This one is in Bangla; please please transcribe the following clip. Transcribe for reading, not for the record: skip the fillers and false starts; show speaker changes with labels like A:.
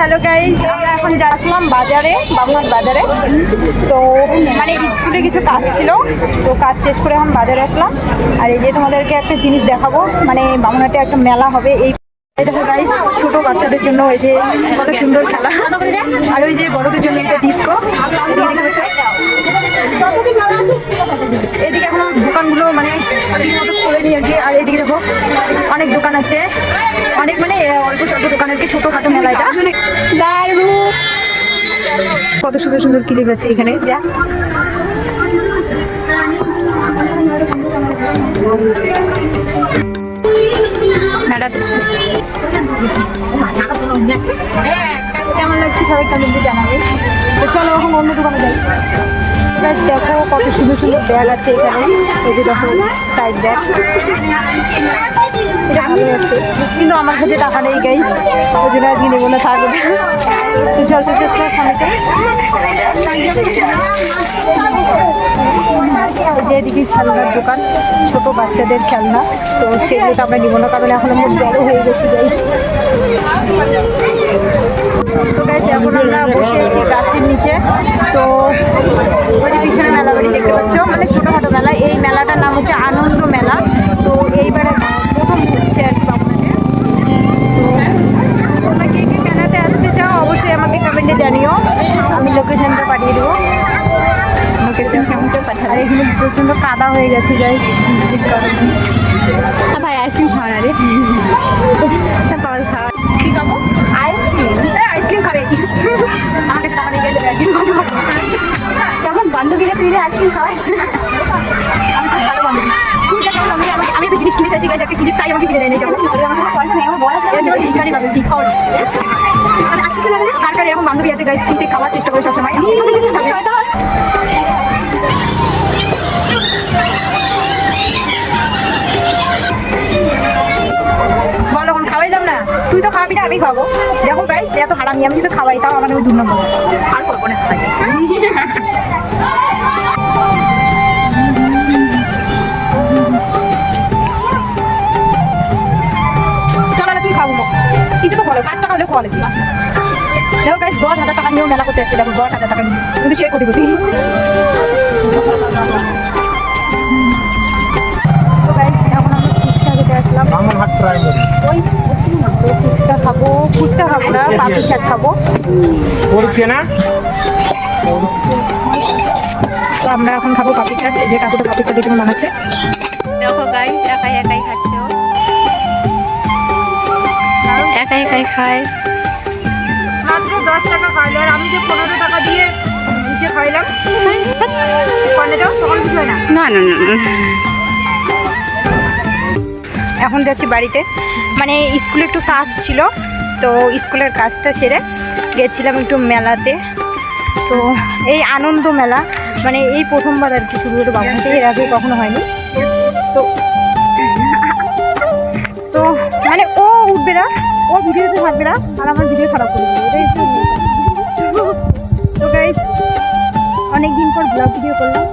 A: হ্যালো গাইস, আমরা এখন আসলাম বাজারে, বাবুঘাট বাজারে। তো মানে স্কুলে কিছু কাজ ছিল, তো কাজ শেষ করে এখন বাজারে আসলাম। আর এই যে তোমাদেরকে একটা জিনিস দেখাবো, মানে বাবুঘাটে একটা মেলা হবে। এই দেখো গাইস, ছোট বাচ্চাদের জন্য এই যে কত সুন্দর খেলা, আর ওই যে বড়দের জন্য এটা ডিস্কো। এদিকে এখন দোকানগুলো মানে খোলেনি আর কি। আর এদিকে দেখো অনেক দোকান আছে, অনেক মানে অল্প স্বল্প দোকান আর কি, ছোটখাটো মেলা এটা। কত সুন্দর সুন্দর ক্লিপ আছে এখানে। কেমন লাগছে সবাই কমেন্টে জানাবে। তো চলো এখন অন্য দোকানে যাই। দেখো কত সুন্দর সুন্দর ব্যাগ আছে এখানে। এই যে দেখো সাইড ব্যাগ, কিন্তু আমার কাছে টাকা নেই গাইস, ওই জন্য আজকে নেবো না, থাকবে। চল চল চল সামনে চল। যেদিকে খেলনার দোকান, ছোট বাচ্চাদের খেলনা, তো সেগুলো তো আমরা নিব না, কারণ এখন আমরা বড় হয়ে গেছি গাইস। তো গাইস এখন আমরা বসে আছি গাছের নিচে। তো ওই যে পিছনে মেলা বাড়ি দেখতে পাচ্ছ, মানে ছোটোখাটো মেলা। এই মেলাটার নাম হচ্ছে আনন্দ মেলা। তো এইবারে প্রথম হচ্ছে আর কি বাবুঘাটে। তো তোমরা কে কে মেলাতে আসতে চাও অবশ্যই আমাকে কমেন্টে জানিও, আমি লোকেশনটা পাঠিয়ে দেবো। আর এখানে প্রচন্ড কাদা হয়ে গেছে গাইস বৃষ্টির কারণে। ভাই আইসক্রিম খাওয়া রে, কি খাবো? আইসক্রিম। আইসক্রিম খাবে? আমার কাছে টাকা নিয়ে গেলে আইসক্রিম খাবো। তখন বান্ধবীরা তুই আইসক্রিম খাওয়াই? আমি খুব ভালো বান্ধবী। আমি একটু জিনিস কিনে চাইছি গাইস, একটা কিছু তাই আমাকে কিনে দেয় না। ভিখারি বান্ধবী খাওয়ার কার কার এরকম বান্ধবী আছে গাইস, কিনতে খাওয়ার চেষ্টা করে সবসময়। বলো খাওয়াইলাম না, তুই তো খাওয়াবি না, আমি খাবো। দেখো গাইস এত হারামি, আমি কিন্তু খাওয়াই, তাও আমার ওই 2 নম্বর আর করবো না। চলো তুই খাবো, কিছু তো বলো, 5 টাকা হলে খাওয়ালে তুই। দেখো গাইস 10,000 টাকা নিয়েও মেলা করতে আসছে। দেখো 10,000 টাকা নিয়ে কিন্তু চেক কোটি কোটি। তো গাইস এখন আমরা ফুচকা খেতে আসলাম। ওই তো ফুচকা খাবো না, পাপড়ি চাট খাবো। তো আমরা এখন খাবো পাপড়ি চাট। যে কাকুটা পাপড়ি চাট এখানে বানাচ্ছে,
B: দেখো গাইস একাই একাই খাচ্ছে, ও একাই একাই খায়।
A: মাত্র 10 টাকা খাইলে, আর আমি যে 15 টাকা দিয়ে মিশে খাইলাম, তখন কিছু হয় না।
B: না না না না,
A: এখন যাচ্ছি বাড়িতে, মানে স্কুলে একটু কাজ ছিল, তো স্কুলের কাজটা সেরে গেছিলাম একটু মেলাতে। তো এই আনন্দ মেলা মানে এই প্রথমবার আর কি শুরু হলো বাবুঘাটে, এর আগে কখনো হয়নি। তো তো মানে ও উঠবে না, ও ভিডিওতে থাকবে না, আর আমার ভিডিও খারাপ করে দেবে, এটাই তো গাইস অনেকদিন পর ব্লগ ভিডিও করলাম।